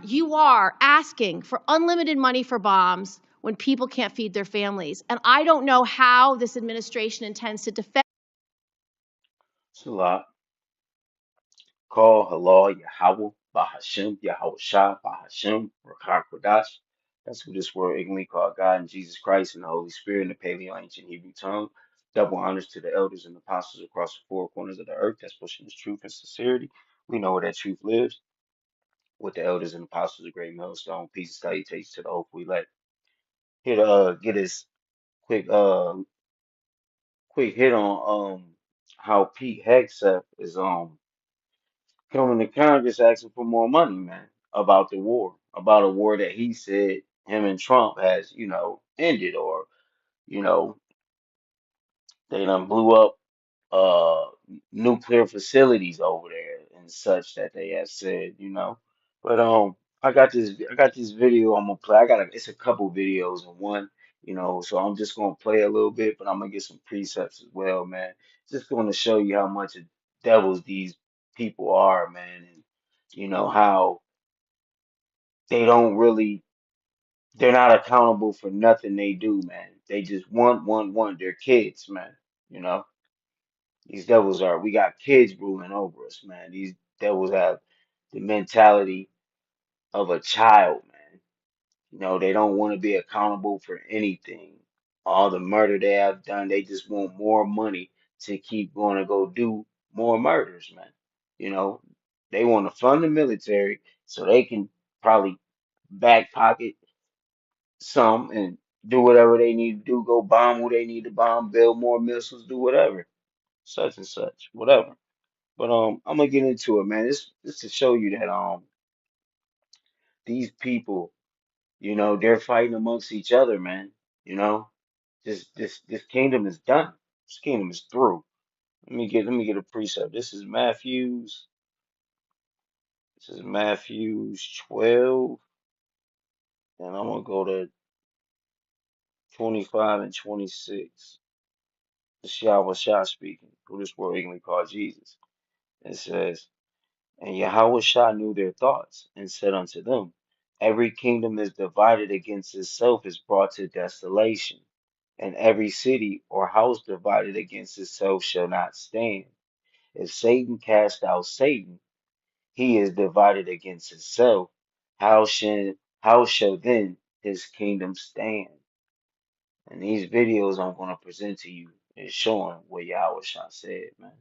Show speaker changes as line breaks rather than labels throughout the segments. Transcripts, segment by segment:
You are asking for unlimited money for bombs when people can't feed their families. And I don't know how this administration intends to defend.
Salah, call halal Yahweh, Bahashem, Yahweh Shah, Bahashem, Rakar Kodash. That's what this word ignorantly called God and Jesus Christ and the Holy Spirit in the Paleo Ancient Hebrew tongue. Double honors to the elders and apostles across the four corners of the earth that's pushing this truth and sincerity. We know where that truth lives. With the elders and apostles of Great Millstone, peace and salutations to the hopeful elect. Here to get his quick quick hit on how Pete Hegseth is coming to Congress asking for more money, man, about the war, about a war that he said him and Trump has, ended, or you know, they done blew up uh nuclear facilities over there and such that they have said. But I got this video I'm gonna play. It's a couple videos in one, so I'm just gonna play a little bit, but I'm gonna get some precepts as well, man. Just gonna show you how much of devils these people are, man, and how they don't really they're not accountable for nothing they do, man. They just want their kids, man. You know, these devils are we got kids ruling over us, man. These devils have the mentality of a child, man. They don't want to be accountable for anything. All the murder they have done, they just want more money to keep going to go do more murders, man. You know, they want to fund the military so they can probably back pocket some and do whatever they need to do, go bomb who they need to bomb, build more missiles, do whatever, such and such, whatever. But I'm gonna get into it, man. This to show you that these people, they're fighting amongst each other, man. You know, this kingdom is done. This kingdom is through. Let me get a precept. This is Matthew's 12, and I'm gonna go to 25 and 26. This Yahweh Shah speaking, who this word ignorantly called Jesus. It says, and Yahweh Shah knew their thoughts, and said unto them, every kingdom is divided against itself is brought to desolation, and every city or house divided against itself shall not stand. If Satan cast out Satan, he is divided against himself. How shall then his kingdom stand? And these videos I'm going to present to you is showing what Yahweh Shah said, man.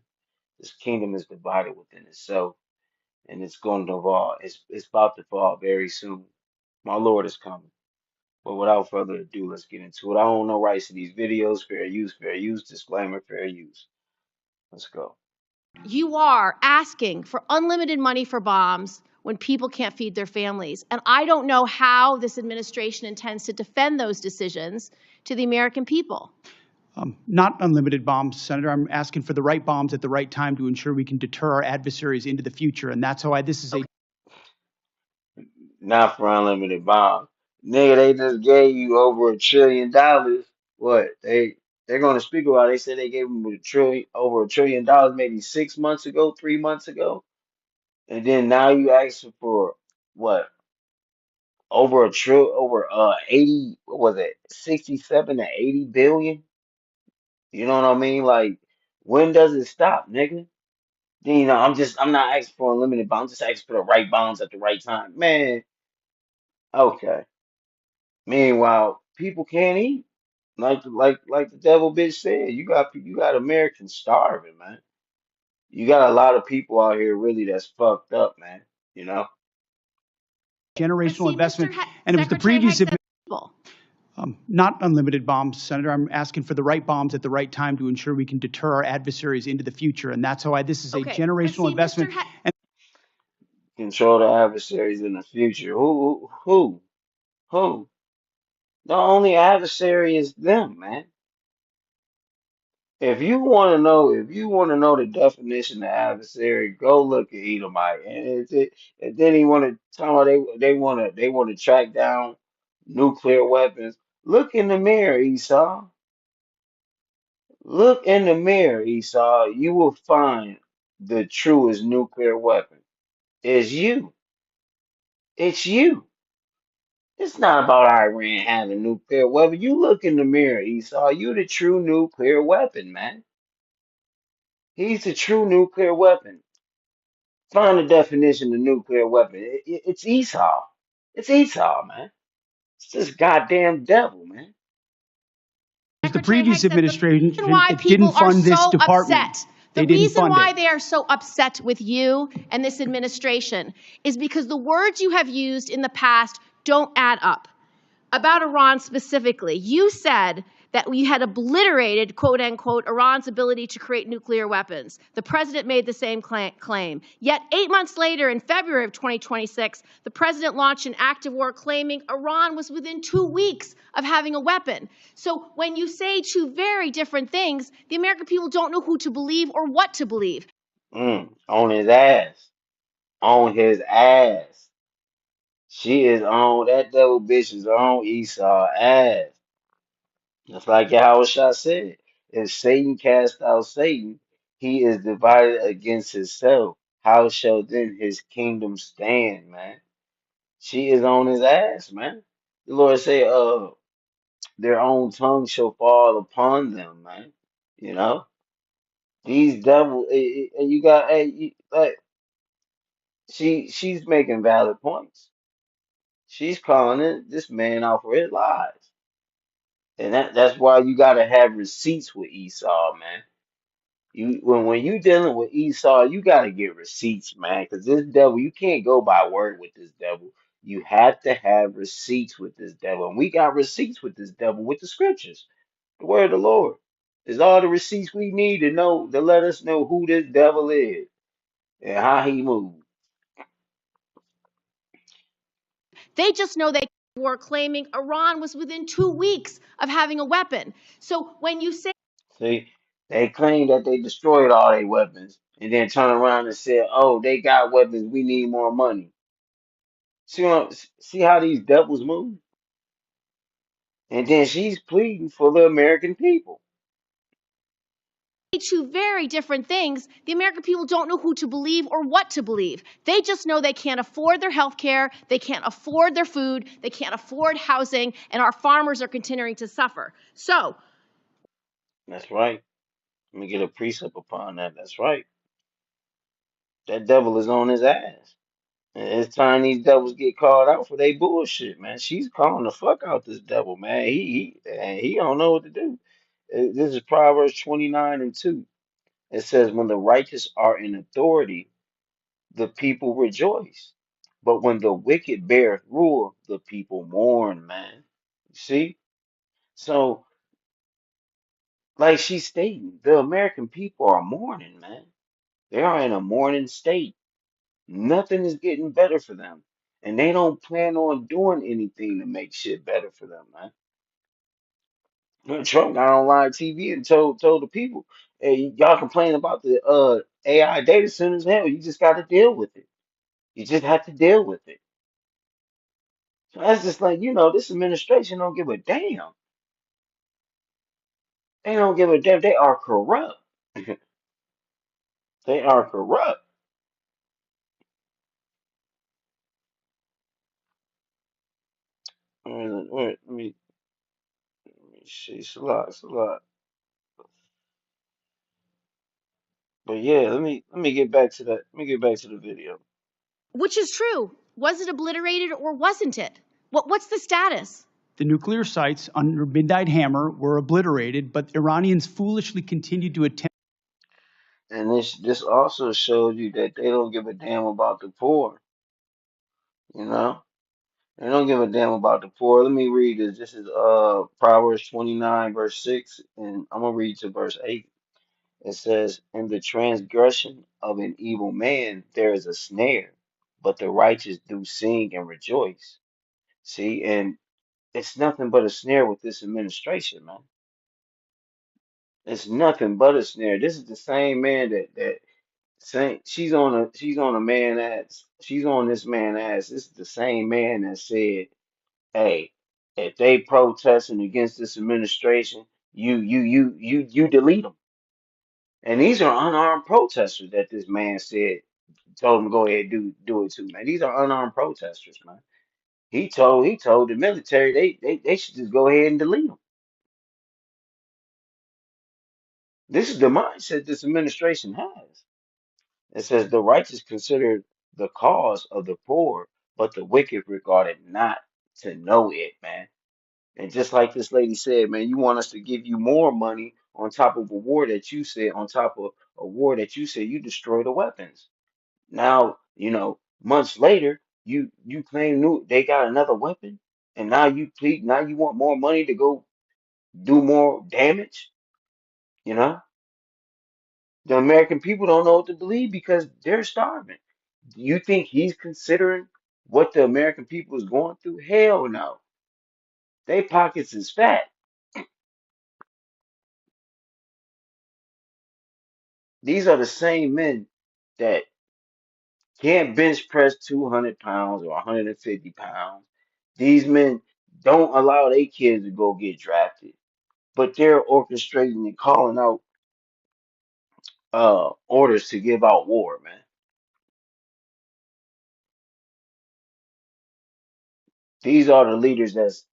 This kingdom is divided within itself, and it's going to fall. It's about to fall very soon. My Lord is coming. But without further ado, let's get into it. I don't know rights to these videos. Fair use, disclaimer, fair use. Let's go.
You are asking for unlimited money for bombs when people can't feed their families. And I don't know how this administration intends to defend those decisions to the American people.
Not unlimited bombs, Senator. I'm asking for the right bombs at the right time to ensure we can deter our adversaries into the future. And that's why this is a
Not for unlimited bombs. Nigga, they just gave you over $1 trillion. What? They're gonna speak about it. They said they gave them over $1 trillion maybe 6 months ago, 3 months ago. And then now you asking for what? Over 80, what was it? 67 to 80 billion? You know what I mean? Like, when does it stop, nigga? Then, I'm not asking for unlimited bombs, I'm just asking for the right bombs at the right time. Man, okay. Meanwhile, people can't eat. Like the devil bitch said, you got Americans starving, man. You got a lot of people out here really that's fucked up, man. You know?
But
generational
see,
investment. And it was the
Secretary
previous
Hegseth, people.
not unlimited bombs, Senator. I'm asking for the right bombs at the right time to ensure we can deter our adversaries into the future. And that's why this is a
Okay, but
generational
see,
investment. And
Control the adversaries in the future. Who? The only adversary is them, man. If you want to know the definition of adversary, go look at Edomite, and then he want to tell me they want to track down nuclear weapons. Look in the mirror, Esau. Look in the mirror, Esau. You will find the truest nuclear weapon is you. It's you. It's not about Iran having a nuclear weapon. You look in the mirror, Esau. You the true nuclear weapon, man. He's the true nuclear weapon. Find the definition of nuclear weapon. It's Esau. It's Esau, man. It's this goddamn devil, man.
Because the
Secretary
previous
Hegseth, the reason
administration,
why
it didn't
people are
fund this
so
department.
upset, the
They didn't
reason
fund
why
it.
they are so upset with you and this administration is because the words you have used in the past don't add up. About Iran specifically, you said that we had obliterated, quote unquote, Iran's ability to create nuclear weapons. The president made the same claim. Yet 8 months later, in February of 2026, the president launched an act of war claiming Iran was within 2 weeks of having a weapon. So when you say two very different things, the American people don't know who to believe or what to believe.
On his ass. On his ass. She is on that devil bitch is on Esau ass. Just like Yahushua said, if Satan cast out Satan, he is divided against himself. How shall then his kingdom stand, man? She is on his ass, man. The Lord say, their own tongue shall fall upon them, man. You know, these devils, and you got, like, she's making valid points. She's calling this man out for his lies, and that's why you gotta have receipts with Esau, man. When you dealing with Esau, you gotta get receipts, man, because this devil, you can't go by word with this devil. You have to have receipts with this devil, and we got receipts with this devil with the scriptures. The word of the Lord is all the receipts we need to know to let us know who this devil is and how he moves.
They just know they were claiming Iran was within 2 weeks of having a weapon. So when you say
See, they claim that they destroyed all their weapons, and then turn around and say, "Oh, they got weapons. We need more money." See how these devils move, and then she's pleading for the American people.
two very different things, the American people don't know who to believe or what to believe. They just know they can't afford their health care, they can't afford their food, they can't afford housing, and our farmers are continuing to suffer. So,
That's right. Let me get a precept upon that. That's right. That devil is on his ass. And it's time these devils get called out for their bullshit, man. She's calling the fuck out this devil, man. He don't know what to do. This is Proverbs 29:2. It says, when the righteous are in authority, the people rejoice. But when the wicked beareth rule, the people mourn, man. See? So, like she's stating, the American people are mourning, man. They are in a mourning state. Nothing is getting better for them. And they don't plan on doing anything to make shit better for them, man. Trump got on live TV and told the people, hey, y'all complain about the AI data centers. Hell, you just got to deal with it. You just have to deal with it. So that's just like, this administration don't give a damn. They don't give a damn. They are corrupt. They are corrupt. Let me see. It's a lot. But yeah, let me get back to that. Let me get back to the video.
which is true? Was it obliterated or wasn't it? What's the status?
The nuclear sites under Midnight Hammer were obliterated, but Iranians foolishly continued to attempt.
And this also shows you that they don't give a damn about the poor. You know, they don't give a damn about the poor. Let me read this. This is Proverbs 29:6, and I'm gonna read to verse 8. It says, "In the transgression of an evil man there is a snare, but the righteous do sing and rejoice." See, and it's nothing but a snare with this administration, man. It's nothing but a snare. This is the same man that saying she's on a man ass. She's on this man ass. This is the same man that said, "Hey, if they protesting against this administration, you delete them." And these are unarmed protesters that this man said told him to go ahead and do it too, man. These are unarmed protesters, man. He told the military they should just go ahead and delete them. This is the mindset this administration has. It says the righteous consider the cause of the poor, but the wicked regard it not to know it, man. And just like this lady said, man, you want us to give you more money on top of a war that you said, on top of a war that you said you destroy the weapons. Now, months later, you claim new they got another weapon, and now you want more money to go do more damage. You know, the American people don't know what to believe because they're starving. You think he's considering what the American people is going through? Hell no. They pockets is fat. These are the same men that can't bench press 200 pounds or 150 pounds. These men don't allow their kids to go get drafted, but they're orchestrating and calling out orders to give out war, man. These are the leaders that's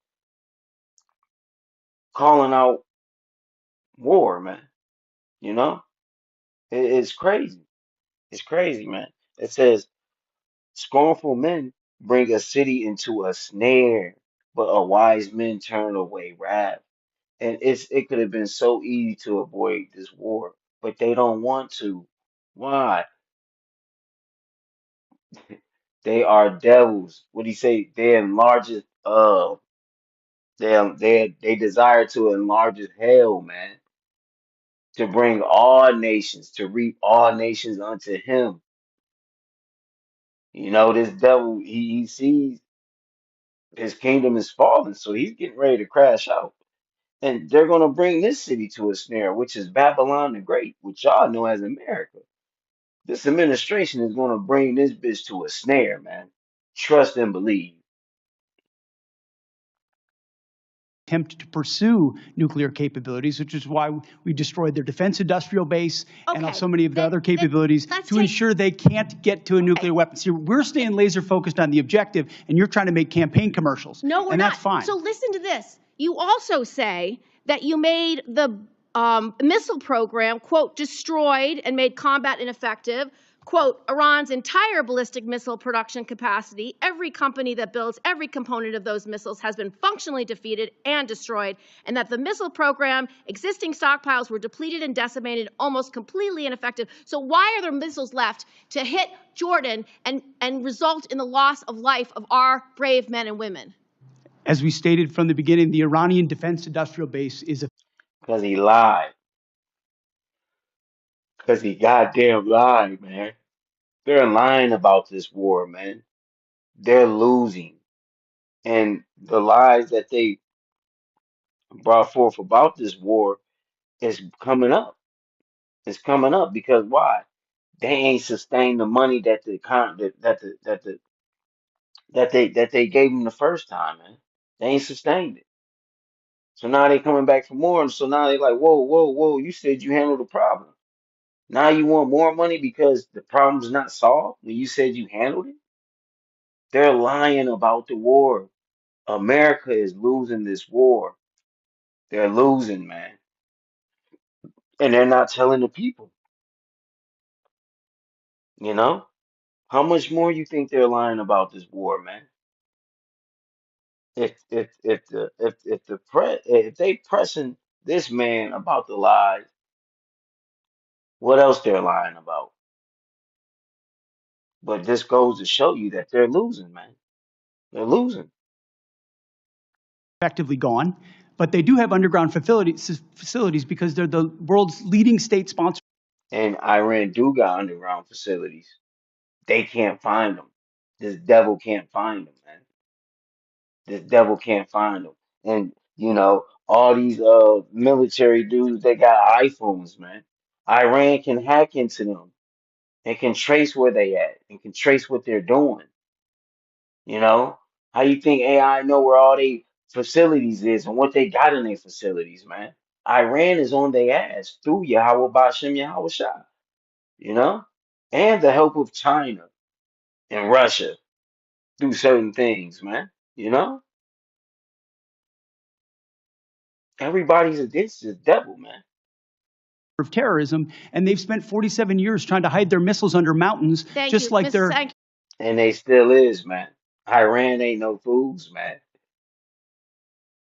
calling out war, man. You know? It's crazy. It's crazy, man. It says scornful men bring a city into a snare, but a wise men turn away wrath. And it could have been so easy to avoid this war, but they don't want to. Why? They are devils. What do you say? They enlarge it. They desire to enlarge it hell, man. To bring all nations, to reap all nations unto him. This devil, he sees his kingdom is falling, so he's getting ready to crash out. And they're going to bring this city to a snare, which is Babylon the Great, which y'all know as America. This administration is going to bring this bitch to a snare, man. Trust and believe.
attempt to pursue nuclear capabilities, which is why we destroyed their defense industrial base and
Okay,
so many of the other
then
capabilities
let's
to
take.
ensure they can't get to a nuclear weapon. See, we're staying laser focused on the objective, and you're trying to make campaign commercials.
No, we're
And
not.
that's fine.
So listen to this. You also say that you made the missile program, quote, destroyed and made combat ineffective, quote, Iran's entire ballistic missile production capacity. Every company that builds every component of those missiles has been functionally defeated and destroyed, and that the missile program, existing stockpiles were depleted and decimated, almost completely ineffective. So why are there missiles left to hit Jordan and result in the loss of life of our brave men and women?
As we stated from the beginning, the Iranian defense industrial base is a
Because he lied. Because he goddamn lied, man. They're lying about this war, man. They're losing. And the lies that they brought forth about this war is coming up. It's coming up because why? They ain't sustained the money that the con that they gave them the first time, man. They ain't sustained it. So now they coming back for more, and so now they like, whoa, whoa, whoa, you said you handled the problem. Now you want more money because the problem's not solved when you said you handled it? They're lying about the war. America is losing this war. They're losing, man. And they're not telling the people, you know? How much more you think they're lying about this war, man? If they pressing this man about the lies, what else they're lying about? But this goes to show you that they're losing, man. They're losing.
effectively gone, but they do have underground facilities because they're the world's leading state sponsor.
And Iran do got underground facilities. They can't find them. This devil can't find them, man. This devil can't find them. And all these military dudes, they got iPhones, man. Iran can hack into them and can trace where they at and can trace what they're doing. You know? How you think AI know where all they facilities is and what they got in their facilities, man? Iran is on their ass through Yahweh Bashem Yahweh Shah. You know? and the help of China and Russia do certain things, man. You know, everybody's against this devil, man.
Of terrorism, and they've spent 47 years trying to hide their missiles under mountains,
Thank
just
you,
like
Mrs.
they're
Sankey.
And they still is, man. Iran ain't no fools, man.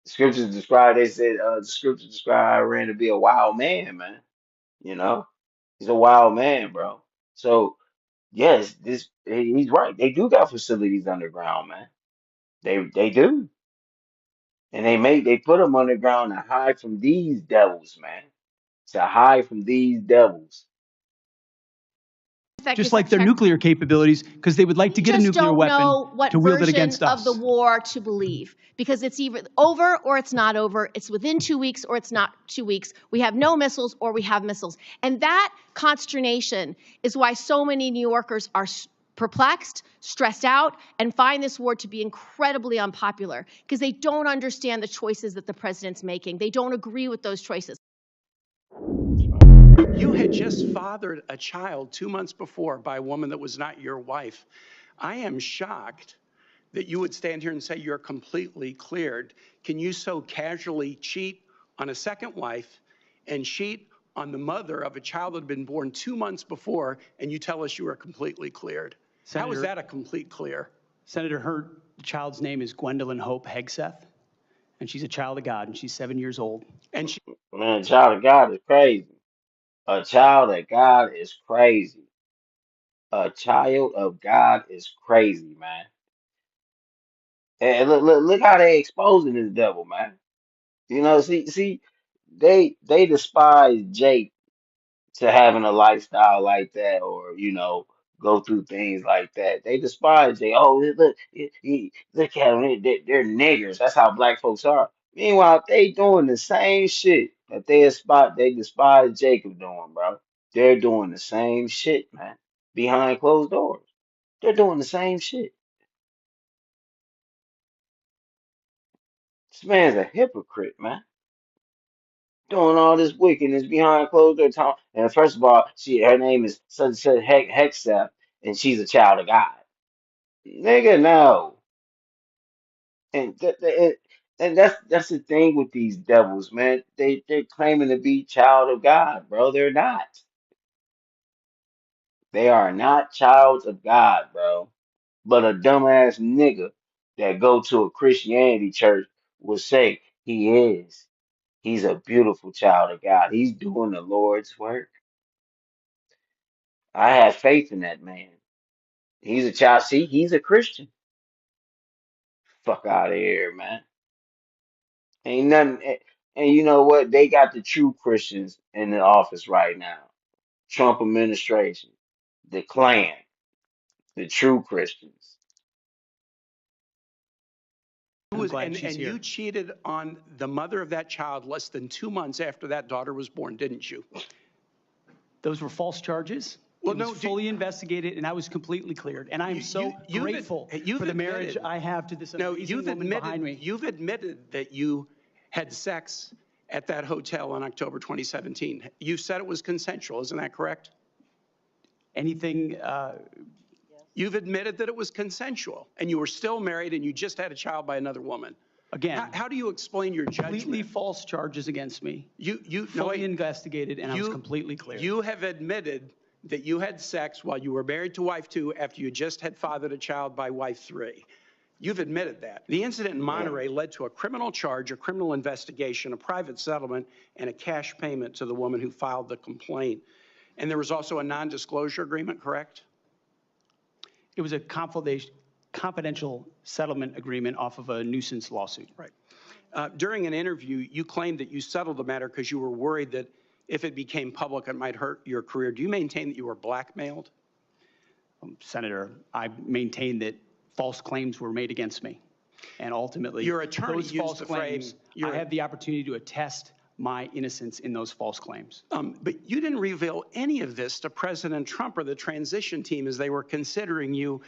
Scriptures describe, they said, the scriptures describe Iran to be a wild man, man. You know, he's a wild man, bro. So yes, he's right. They do got facilities underground, man. They do, and they put them underground to hide from these devils, man. To hide from these devils.
just like their nuclear capabilities, because they would like to
We
get a
just
nuclear
don't
weapon
know what
to wield it
version
against
of the
us.
war to believe because it's either over or it's not over. It's within 2 weeks or it's not 2 weeks. We have no missiles or we have missiles. And that consternation is why so many New Yorkers are perplexed, stressed out, and find this war to be incredibly unpopular because they don't understand the choices that the president's making. They don't agree with those choices.
You had just fathered a child 2 months before by a woman that was not your wife. I am shocked that you would stand here and say you're completely cleared. Can you so casually cheat on a second wife and cheat on the mother of a child that had been born 2 months before, and you tell us you are completely cleared? How is that a complete clear?
Senator, her child's name is Gwendolyn Hope Hegseth, and she's a child of God, and she's 7 years old.
And she
Man, a child of God is crazy. A child of God is crazy. A child of God is crazy, man. And look how they exposing this devil, man. You know, see, they despise Jake to having a lifestyle like that, or go through things like that. They despise Jake. Oh, look, look at them. They're niggers. That's how black folks are. Meanwhile, they doing the same shit that they despise Jacob doing, bro. They're doing the same shit, man. Behind closed doors. They're doing the same shit. This man's a hypocrite, man. Doing all this wickedness behind closed doors. And first of all, her name is such and such Hegseth, and she's a child of God. Nigga, no. And that's the thing with these devils, man. They're claiming to be child of God, bro. They're not. They are not childs of God, bro. But a dumbass nigga that go to a Christianity church will say he is. He's a beautiful child of God. He's doing the Lord's work. I have faith in that man. He's a child. See, he's a Christian. Fuck out of here, man. Ain't nothing. And you know what? They got the true Christians in the office right now. Trump administration, the Klan, the true Christians.
I'm glad
and
she's here.
you cheated on the mother of that child less than 2 months after that daughter was born, didn't you?
Those were false charges.
Well,
It was
no,
fully investigated, and I was completely cleared. And I am so grateful for the marriage I have to this amazing woman behind me.
You've admitted that you had sex at that hotel in October 2017. You said it was consensual, isn't that correct?
Anything,
You've admitted that it was consensual, and you were still married, and you just had a child by another woman.
again,
How do you explain your
completely
judgment?
false charges against me,
No,
fully
wait.
investigated, and I was completely cleared.
You have admitted that you had sex while you were married to wife 2 after you just had fathered a child by wife 3. You've admitted that. The incident in Monterey led to a criminal charge, a criminal investigation, a private settlement, and a cash payment to the woman who filed the complaint. And there was also a non-disclosure agreement, correct?
It was a confidential settlement agreement off of a nuisance lawsuit.
Right. During an interview, you claimed that you settled the matter because you were worried that if it became public, it might hurt your career. Do you maintain that you were blackmailed?
Senator, I maintain that false claims were made against me. And ultimately,
Your attorney
those
used
false
the
claims,
frame,
I have the opportunity to attest my innocence in those false claims.
But you didn't reveal any of this to President Trump or the transition team as they were considering you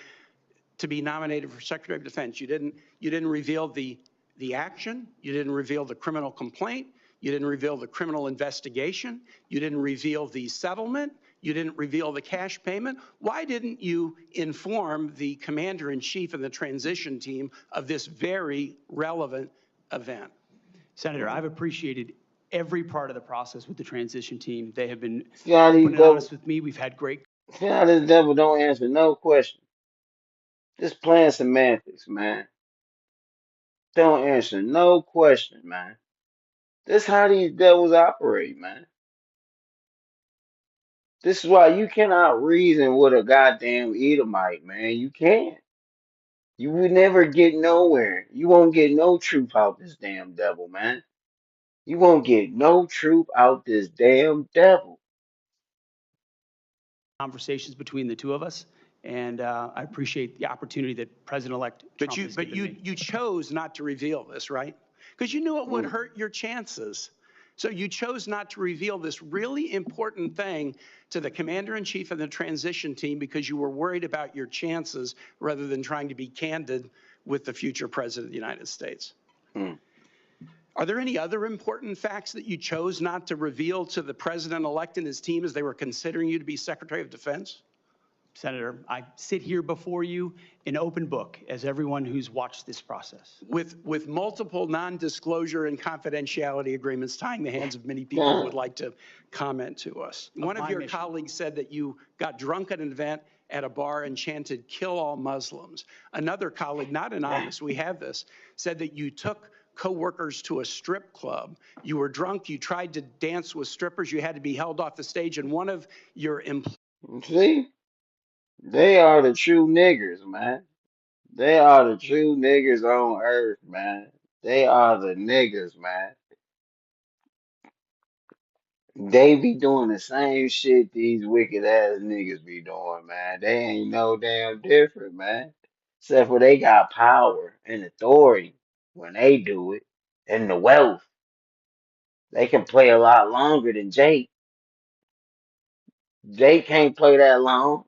to be nominated for Secretary of Defense. You didn't reveal the action. You didn't reveal the criminal complaint. You didn't reveal the criminal investigation. You didn't reveal the settlement. You didn't reveal the cash payment. Why didn't you inform the commander-in-chief and the transition team of this very relevant event?
Senator, I've appreciated every part of the process with the transition team. They have been
See how these
open and honest
devil,
with me. We've had great.
see how this devil don't answer no question. Just playing semantics, man. Don't answer no question, man. This how these devils operate, man. This is why you cannot reason with a goddamn Edomite, man. You can't. You will never get nowhere. You won't get no truth out this damn devil, man. You won't get no truth out this damn devil.
Conversations between the two of us, and I appreciate the opportunity that President-elect Trump has given me.
You chose not to reveal this, right? Because you knew it would hurt your chances. So you chose not to reveal this really important thing to the commander-in-chief and the transition team because you were worried about your chances rather than trying to be candid with the future president of the United States. Are there any other important facts that you chose not to reveal to the president-elect and his team as they were considering you to be Secretary of Defense?
Senator, I sit here before you an open book, as everyone who's watched this process.
With multiple non-disclosure and confidentiality agreements tying the hands of many people who would like to comment to us. One of your colleagues said that you got drunk at an event at a bar and chanted, "Kill all Muslims." Another colleague, not anonymous, we have this, said that you took co-workers to a strip club. You were drunk, you tried to dance with strippers, you had to be held off the stage, and one of your employees.
See? They are the true niggers, man. They are the true niggers on earth, man. They are the niggas, man. They be doing the same shit these wicked ass niggas be doing, man. They ain't no damn different, man. Except for they got power and authority when they do it, and the wealth. They can play a lot longer than Jake. Jake can't play that long.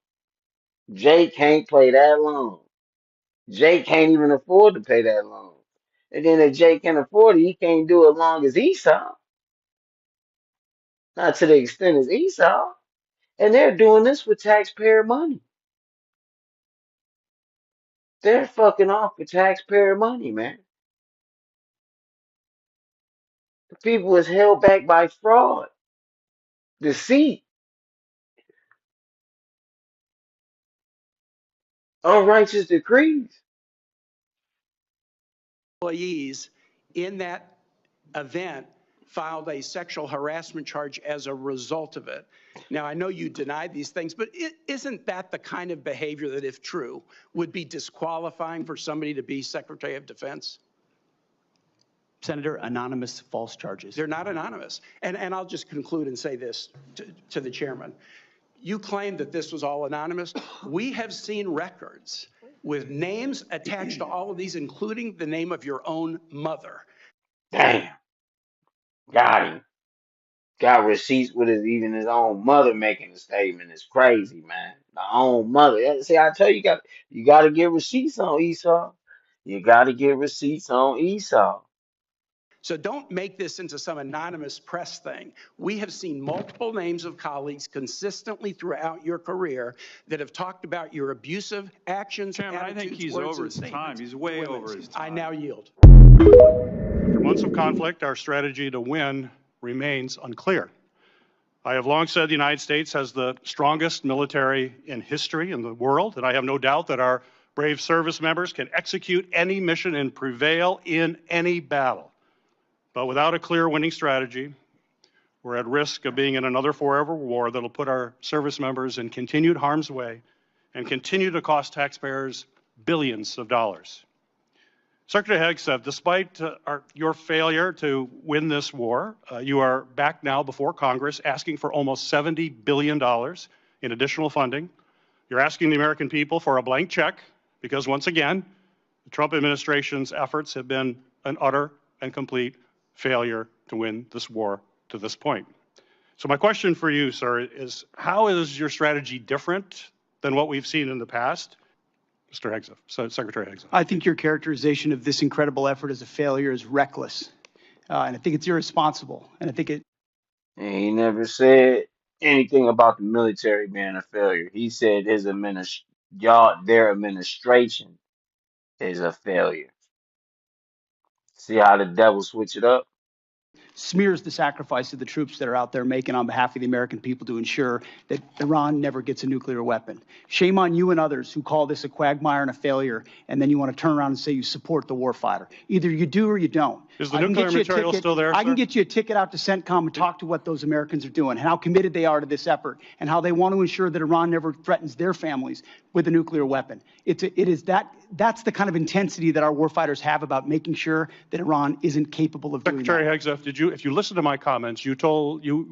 Jake can't play that long. Jake can't even afford to pay that long. And then if Jake can afford it, he can't do it long as Esau. Not to the extent as Esau. And they're doing this with taxpayer money. They're fucking off with taxpayer money, man. The people is held back by fraud, deceit, unrighteous decrees.
Employees in that event filed a sexual harassment charge as a result of it. Now, I know you denied these things, but isn't that the kind of behavior that, if true, would be disqualifying for somebody to be Secretary of Defense?
Senator, anonymous false charges.
They're not anonymous. And I'll just conclude and say this to the chairman. You claim that this was all anonymous. We have seen records with names attached to all of these, including the name of your own mother.
Damn. Got him. Got receipts with even his own mother making a statement. It's crazy, man. The own mother. See, I tell you, you got to get receipts on Esau. You got to get receipts on Esau.
So don't make this into some anonymous press thing. We have seen multiple names of colleagues consistently throughout your career that have talked about your abusive actions,
Chairman,
attitudes,
I think he's
words,
over
and
his time.
statements
He's
to
way
women.
over his time.
I now yield.
After months of conflict, our strategy to win remains unclear. I have long said the United States has the strongest military in history in the world, and I have no doubt that our brave service members can execute any mission and prevail in any battle. But without a clear winning strategy, we're at risk of being in another forever war that'll put our service members in continued harm's way and continue to cost taxpayers billions of dollars. Secretary Hegseth, despite your failure to win this war, you are back now before Congress asking for almost $70 billion in additional funding. You're asking the American people for a blank check because, once again, the Trump administration's efforts have been an utter and complete failure to win this war to this point. So my question for you, sir, is how is your strategy different than what we've seen in the past? Mr. Hegseth, Secretary Hegseth.
I think your characterization of this incredible effort as a failure is reckless, and I think it's irresponsible. And I think it.
And he never said anything about the military being a failure. He said their administration is a failure. See how the devil switch it up?
Smears the sacrifice of the troops that are out there making on behalf of the American people to ensure that Iran never gets a nuclear weapon. Shame on you and others who call this a quagmire and a failure, and then you want to turn around and say you support the warfighter. Either you do or you don't.
Is the
I can
nuclear
get you a
material
ticket.
still there,
I can
sir?
get you a ticket out to CENTCOM and talk to what those Americans are doing, and how committed they are to this effort, and how they want to ensure that Iran never threatens their families with a nuclear weapon. That's the kind of intensity that our warfighters have about making sure that Iran isn't capable of doing that.
Secretary Hegseth, if you listened to my comments, you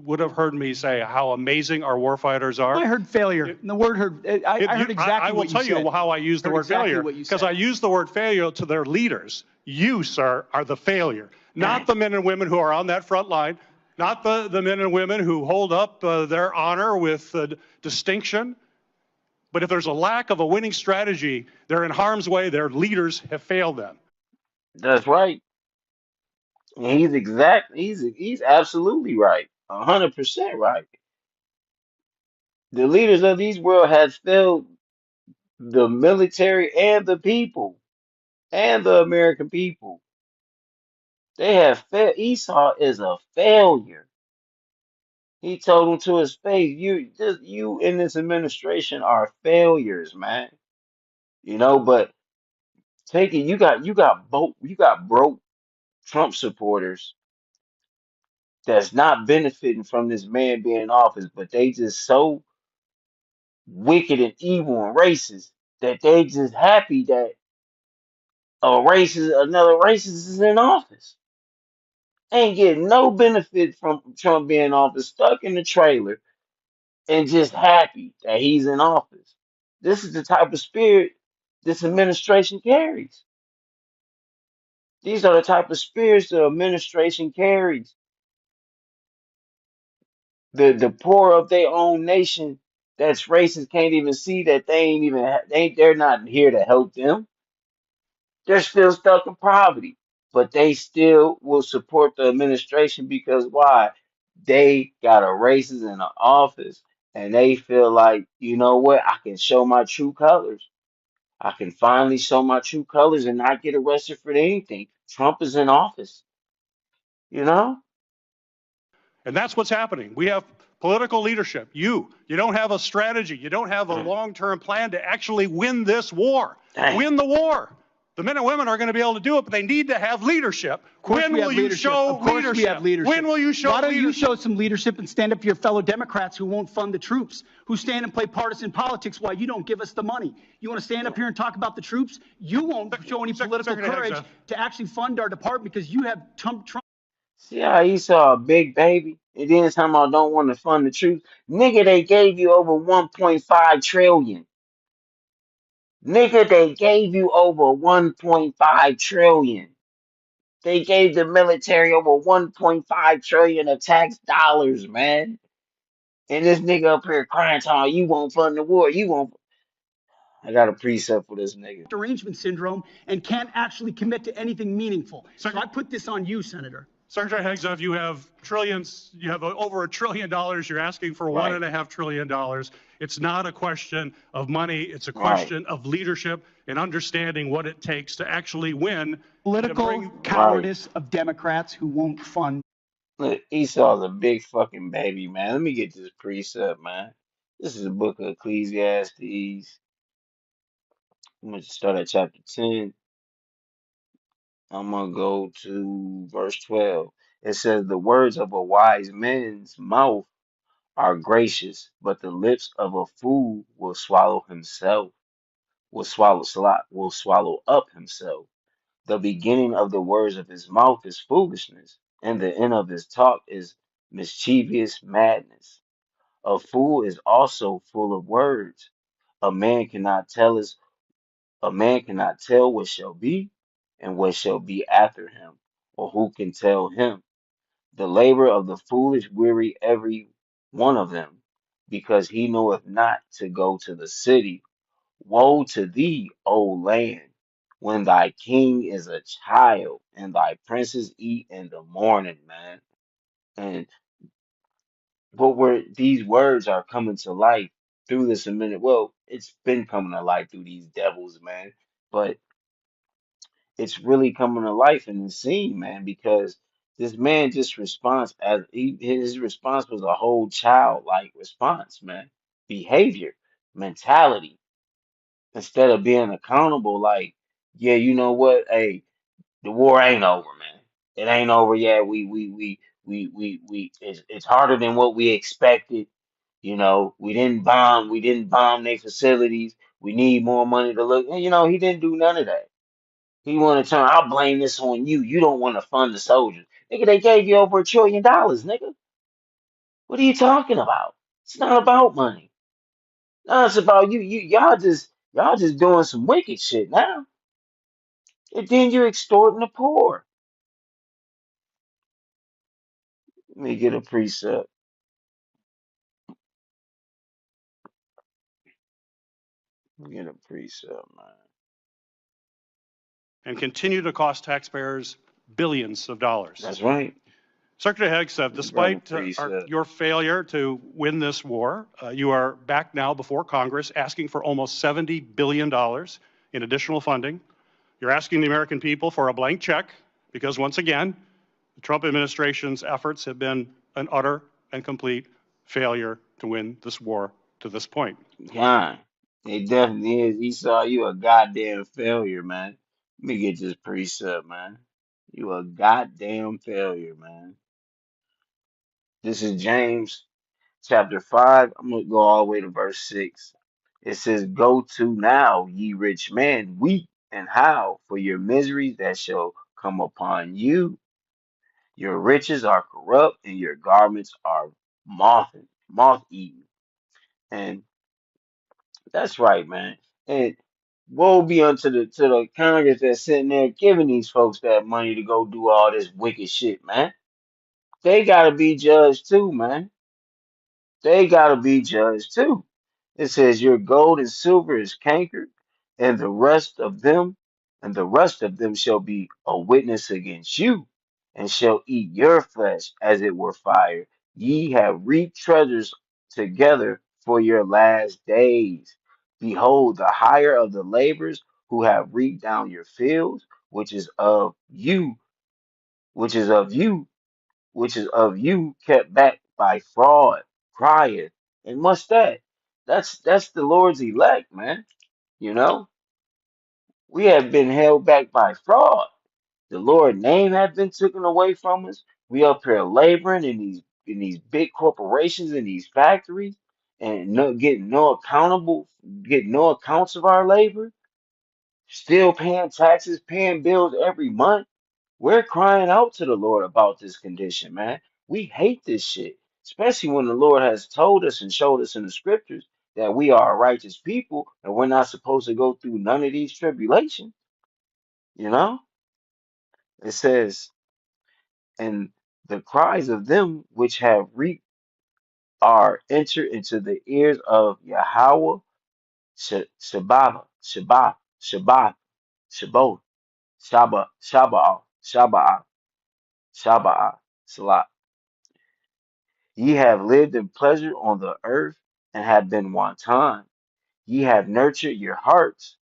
would have heard me say how amazing our warfighters are.
I heard failure. And the word heard. I heard exactly what you said.
I will tell you how I use the word failure, because I use the word failure to their leaders. You, sir, are the failure, not the men and women who are on that front line, not the men and women who hold up their honor with distinction. But if there's a lack of a winning strategy, they're in harm's way. Their leaders have failed them.
That's right. And he's absolutely right. 100% right. The leaders of these world has failed the military and the people and the American people. They have failed. Esau is a failure. He told him to his face, you in this administration are failures, man. But take it, you got broke Trump supporters that's not benefiting from this man being in office, but they just so wicked and evil and racist that they just happy that another racist is in office. Ain't getting no benefit from Trump being in office, stuck in the trailer, and just happy that he's in office. This is the type of spirit this administration carries. These are the type of spirits the administration carries. The poor of their own nation that's racist can't even see that they're not here to help them. They're still stuck in poverty, but they still will support the administration because why? They got a racist in the office and they feel like, you know what? I can show my true colors. I can finally show my true colors and not get arrested for anything. Trump is in office, you know?
And that's what's happening. We have political leadership. You don't have a strategy. You don't have a long-term plan to actually win this war.
Dang.
Win the war. The men and women are going to be able to do it, but they need to have leadership. When will you show leadership?
We have leadership.
When will you show leadership?
Why don't you show some leadership and stand up for your fellow Democrats who won't fund the troops, who stand and play partisan politics while you don't give us the money? You want to stand up here and talk about the troops? You won't show any political courage to actually fund our department because you have Trump.
See how Esau a big baby? And then talking about don't want to fund the troops. Nigga, they gave you over 1.5 trillion. Nigga, they gave you over 1.5 trillion. They gave the military over 1.5 trillion of tax dollars, man. And this nigga up here crying, talking, you won't fund the war. You won't. I got a precept for this nigga.
Derangement syndrome and can't actually commit to anything meaningful. So I put this on you, Senator.
Secretary Hegseth, you have trillions, you have over $1 trillion. You're asking for $1.5 trillion. It's not a question of money. It's a question of leadership and understanding what it takes to actually win.
Political cowardice of Democrats who won't fund.
Look, Esau's a big fucking baby, man. Let me get this precept, man. This is the book of Ecclesiastes. I'm going to start at chapter 10. I'm going to go to verse 12. It says, the words of a wise man's mouth are gracious, but the lips of a fool will swallow himself, will swallow up himself. The beginning of the words of his mouth is foolishness, and the end of his talk is mischievous madness. A fool is also full of words. A man cannot tell his A man cannot tell what shall be, and what shall be after him, or who can tell him. The labor of the foolish weary every one of them, because he knoweth not to go to the city. Woe to thee, O land, when thy king is a child, and thy princes eat in the morning, man. And but where these words are coming to life through this amendment. Well, it's been coming to life through these devils, man. But it's really coming to life in the scene, man, because this man just responds as his response was a whole childlike response, man. Behavior, mentality, instead of being accountable, like, yeah, you know what? Hey, the war ain't over, man. It ain't over yet. It's harder than what we expected. You know, we didn't bomb their facilities. We need more money to look. And, you know, he didn't do none of that. He want to turn, I'll blame this on you. You don't want to fund the soldiers. Nigga, they gave you over $1 trillion, nigga. What are you talking about? It's not about money. No, it's about you. Y'all just doing some wicked shit now. And then you're extorting the poor. Let me get a precept. Let me get a precept, man.
and continue to cost taxpayers billions of dollars.
That's right.
Secretary Hegseth,
Let me grab a
despite
precept.
your failure to win this war, you are back now before Congress asking for almost $70 billion in additional funding. You're asking the American people for a blank check because, once again, the Trump administration's efforts have been an utter and complete failure to win this war to this point.
God, it definitely is. Esau, you a goddamn failure, man. Let me get this precept, man. You a goddamn failure, man. This is James chapter 5. I'm going to go all the way to verse 6. It says, go to now, ye rich men, weep and howl for your miseries that shall come upon you. Your riches are corrupt, and your garments are moth eaten. And that's right, man. And woe be unto the Congress that's sitting there giving these folks that money to go do all this wicked shit, man. They gotta be judged too, man. They gotta be judged too. It says your gold and silver is cankered, and the rest of them shall be a witness against you, and shall eat your flesh as it were fire. Ye have reaped treasures together for your last days. Behold, the hire of the laborers who have reaped down your fields, which is of you which is of you kept back by fraud, crieth. And what's that? That's the Lord's elect, man. You know, we have been held back by fraud. The Lord's name has been taken away from us. We up here laboring in these big corporations in these factories and getting no accounts of our labor, still paying taxes, paying bills every month. We're crying out to the Lord about this condition, man. We hate this shit, especially when the Lord has told us and showed us in the scriptures that we are a righteous people and we're not supposed to go through none of these tribulations. You know, it says, and the cries of them which have reaped are entered into the ears of Yahweh Shabbat, Shabbat, Shabbat, Shabbat, Shabbat, Shabbat, Shabbat, Shabbat, Salah. Ye have lived in pleasure on the earth and have been wanton. Ye have nurtured your hearts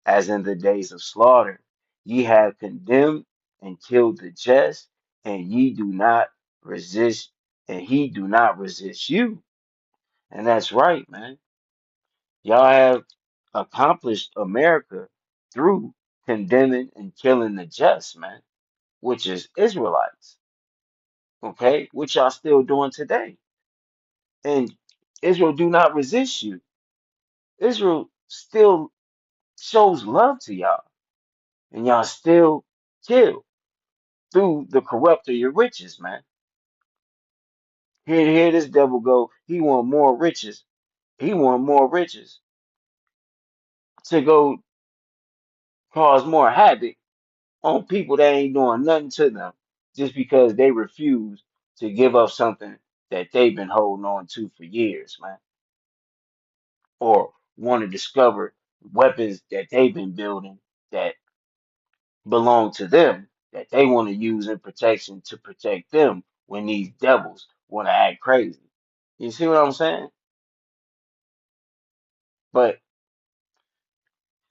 as in the days of slaughter. Ye have condemned and killed the just, and ye do not resist, and he do not resist you. And that's right, man. Y'all have accomplished America through condemning and killing the just, man, which is Israelites, okay, which y'all still doing today. And Israel do not resist you. Israel still shows love to y'all, and y'all still kill through the corrupt of your riches, man. Here this devil go. He want more riches. He want more riches to go cause more havoc on people that ain't doing nothing to them, just because they refuse to give up something that they've been holding on to for years, man, or want to discover weapons that they've been building that belong to them that they want to use in protection to protect them when these devils want to act crazy. You see what I'm saying? But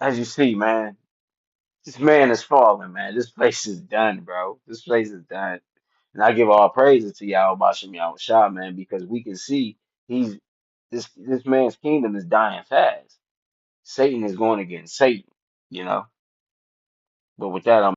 as you see, man, this man is falling, man. This place is done, bro. This place is done. And I give all praises to Yahweh Bashem Yahweh Shah, man, because we can see he's this man's kingdom is dying fast. Satan is going against Satan, you know. But with that, I'm